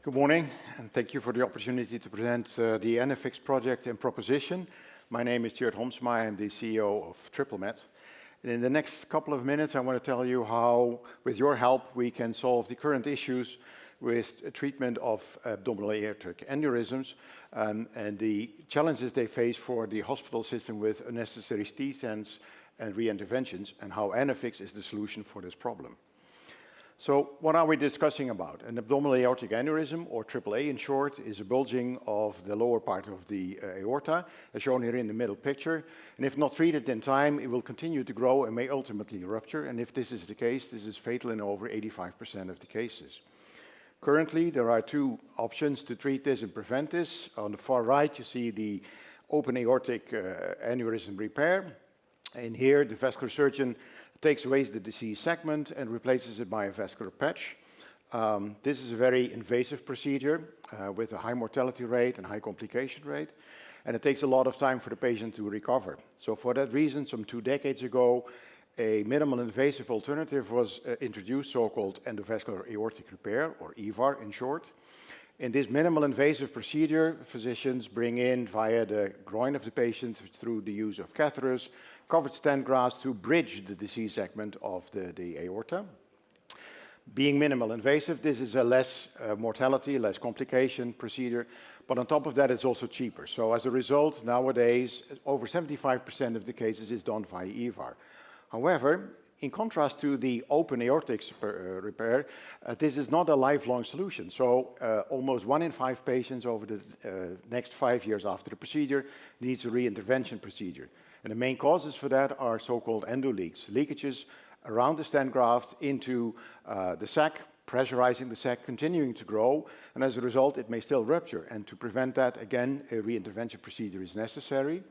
Good morning, and thank you for the opportunity to present the NFX project and proposition. My name is Tjeerd Homsma. I am the CEO of TripleMed. And in the next couple of minutes, I want to tell you how, with your help, we can solve the current issues with treatment of abdominal aortic aneurysms and the challenges they face for the hospital system with unnecessary CT scans and re-interventions, and how NFX is the solution for this problem. So what are we discussing about? An abdominal aortic aneurysm, or AAA in short, is a bulging of the lower part of the aorta, as shown here in the middle picture. And if not treated in time, it will continue to grow and may ultimately rupture. And if this is the case, this is fatal in over 85% of the cases. Currently, there are two options to treat this and prevent this. On the far right, you see the open aortic aneurysm repair. And here, the vascular surgeon takes away the diseased segment and replaces it by a vascular patch. This is a very invasive procedure with a high mortality rate and high complication rate, and it takes a lot of time for the patient to recover. So for that reason, some 2 decades ago, a minimal invasive alternative was introduced, so-called endovascular aortic repair, or EVAR in short. In this minimal invasive procedure, physicians bring in via the groin of the patient through the use of catheters, covered stent grafts to bridge the disease segment of the aorta. Being minimal invasive, this is a less mortality, less complication procedure, but on top of that, it's also cheaper. So as a result, nowadays, over 75% of the cases is done via EVAR. However, in contrast to the open aortic repair, this is not a lifelong solution. So almost 1 in 5 patients over the next 5 years after the procedure needs a re-intervention procedure. And the main causes for that are so-called endoleaks, leakages around the stent graft into the sac, pressurizing the sac, continuing to grow, and as a result, it may still rupture. And to prevent that, again, a re-intervention procedure is necessary,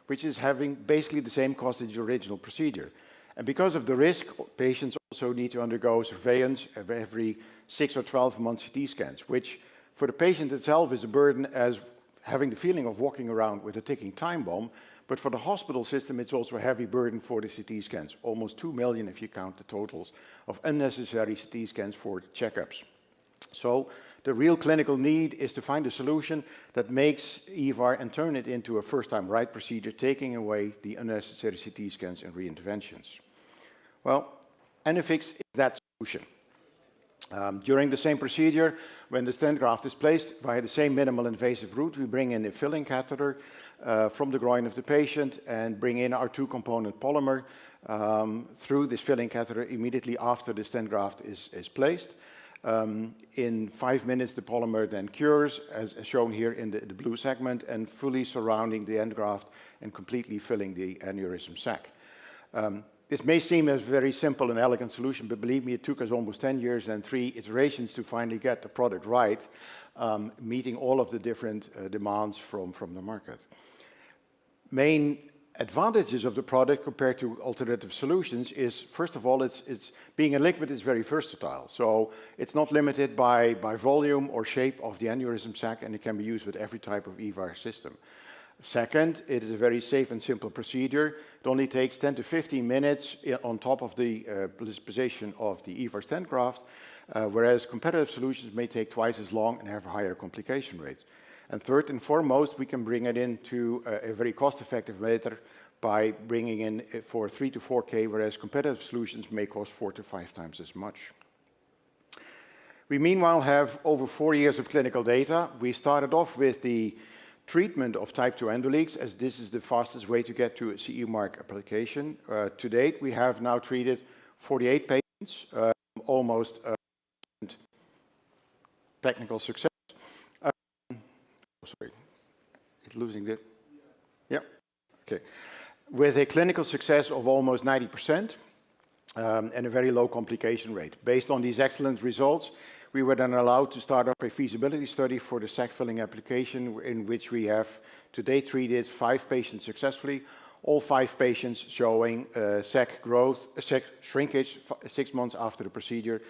which is having basically the same cost as the original procedure. And because of the risk, patients also need to undergo surveillance every 6 or 12 months CT scans, which for the patient itself is a burden as having the feeling of walking around with a ticking time bomb. But for the hospital system, it's also a heavy burden for the CT scans, almost 2 million if you count the totals of unnecessary CT scans for checkups. So the real clinical need is to find a solution that makes EVAR and turn it into a first-time right procedure, taking away the unnecessary CT scans and re-interventions. Well, NFX is that solution. During the same procedure, when the stent graft is placed via the same minimal invasive route, we bring in a filling catheter from the groin of the patient and bring in our 2-component polymer through this filling catheter immediately after the stent graft is placed. In 5 minutes, the polymer then cures, as shown here in the blue segment, and fully surrounding the end graft and completely filling the aneurysm sac. This may seem as a very simple and elegant solution, but believe me, it took us almost 10 years and 3 iterations to finally get the product right, meeting all of the different demands from the market. Main advantages of the product compared to alternative solutions is, first of all, it's being a liquid is very versatile. So it's not limited by volume or shape of the aneurysm sac, and it can be used with every type of EVAR system. Second, it is a very safe and simple procedure. It only takes 10 to 15 minutes on top of the position of the EVAR stent graft, whereas competitive solutions may take twice as long and have a higher complication rate. And third and foremost, we can bring it into a very cost-effective manner by bringing in for 3 to 4K, whereas competitive solutions may cost 4 to 5 times as much. We meanwhile have over 4 years of clinical data. We started off with the treatment of type 2 endoleaks, as this is the fastest way to get to a CE mark application. To date, we have now treated 48 patients, almost technical success. Sorry, it's losing it. Yeah, okay. With a clinical success of almost 90% and a very low complication rate. Based on these excellent results, we were then allowed to start up a feasibility study for the sac filling application, in which we have today treated 5 patients successfully, all 5 patients showing sac growth, sac shrinkage 6 months after the procedure,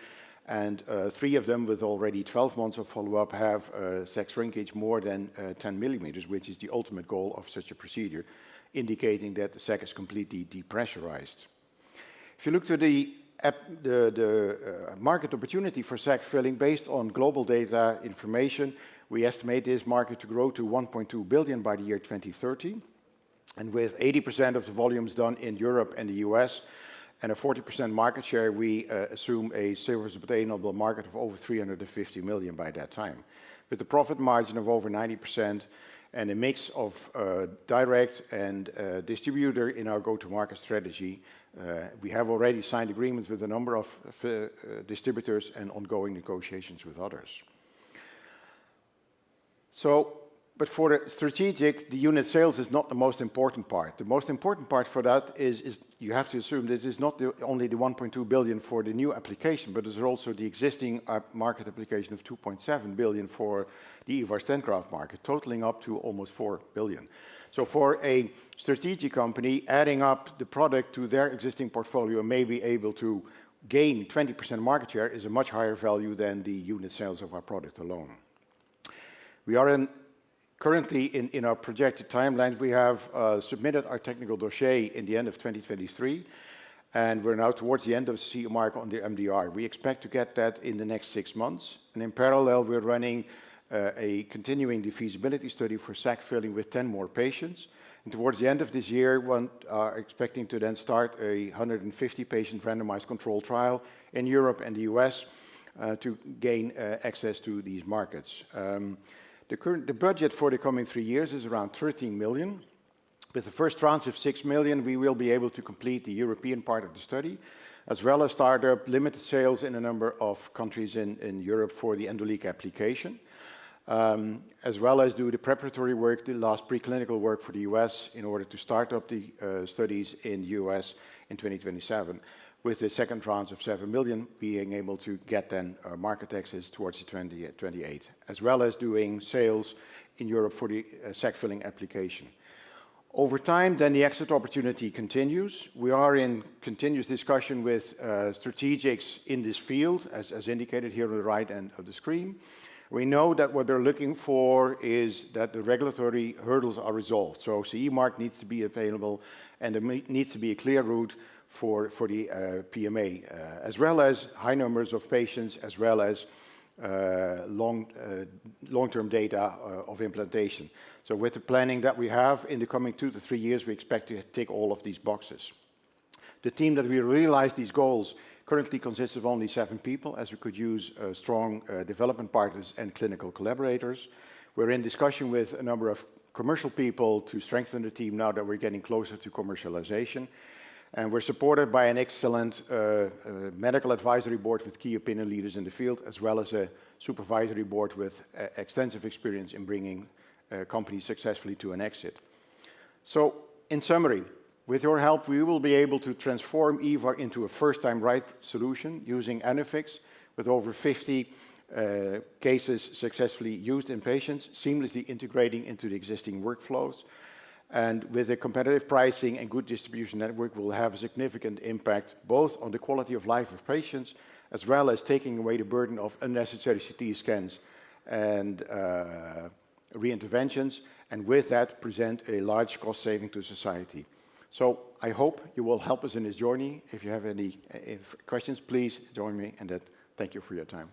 and 3 of them with already 12 months of follow-up have sac shrinkage more than 10 millimeters, which is the ultimate goal of such a procedure, indicating that the sac is completely depressurized. If you look to the market opportunity for sac filling based on global data information, we estimate this market to grow to 1.2 billion by the year 2030. And with 80% of the volumes done in Europe and the US and a 40% market share, we assume a serviceable attainable market of over 350 million by that time. With a profit margin of over 90% and a mix of direct and distributor in our go-to-market strategy, we have already signed agreements with a number of distributors and ongoing negotiations with others. But for the strategic, the unit sales is not the most important part. The most important part for that is you have to assume this is not only the 1.2 billion for the new application, but there's also the existing market application of 2.7 billion for the EVAR stent graft market, totaling up to almost 4 billion. So for a strategic company, adding up the product to their existing portfolio may be able to gain 20% market share is a much higher value than the unit sales of our product alone. We are currently in our projected timelines. We have submitted our technical dossier in the end of 2023, and we're now towards the end of the CE mark on the MDR. We expect to get that in the next 6 months, and in parallel, we're running continuing the feasibility study for sac filling with 10 more patients. And towards the end of this year, we are expecting to then start a 150 patient randomized control trial in Europe and the US to gain access to these markets. The budget for the coming 3 years is around 13 million. With the first tranche of 6 million, we will be able to complete the European part of the study, as well as start up limited sales in a number of countries in Europe for the endoleak application, as well as do the preparatory work, the last preclinical work for the US in order to start up the studies in the US in 2027. With the second tranche of 7 million being able to get then market access towards the 2028, as well as doing sales in Europe for the sac filling application. Over time, then the exit opportunity continues. We are in continuous discussion with strategics in this field, as indicated here on the right end of the screen. We know that what they're looking for is that the regulatory hurdles are resolved. So CE mark needs to be available, and there needs to be a clear route for the PMA, as well as high numbers of patients, as well as long-term data of implantation. So with the planning that we have in the coming 2 to 3 years, we expect to tick all of these boxes. The team that will realize these goals currently consists of only 7 people, as we could use strong development partners and clinical collaborators. We're in discussion with a number of commercial people to strengthen the team now that we're getting closer to commercialization. And we're supported by an excellent medical advisory board with key opinion leaders in the field, as well as a supervisory board with extensive experience in bringing companies successfully to an exit. So, in summary, with your help, we will be able to transform EVAR into a first-time right solution using Anafix with over 50 cases successfully used in patients, seamlessly integrating into the existing workflows. And with a competitive pricing and good distribution network, we'll have a significant impact both on the quality of life of patients, as well as taking away the burden of unnecessary CT scans and re-interventions, and with that present a large cost saving to society. So I hope you will help us in this journey. If you have any questions, please join me, and thank you for your time.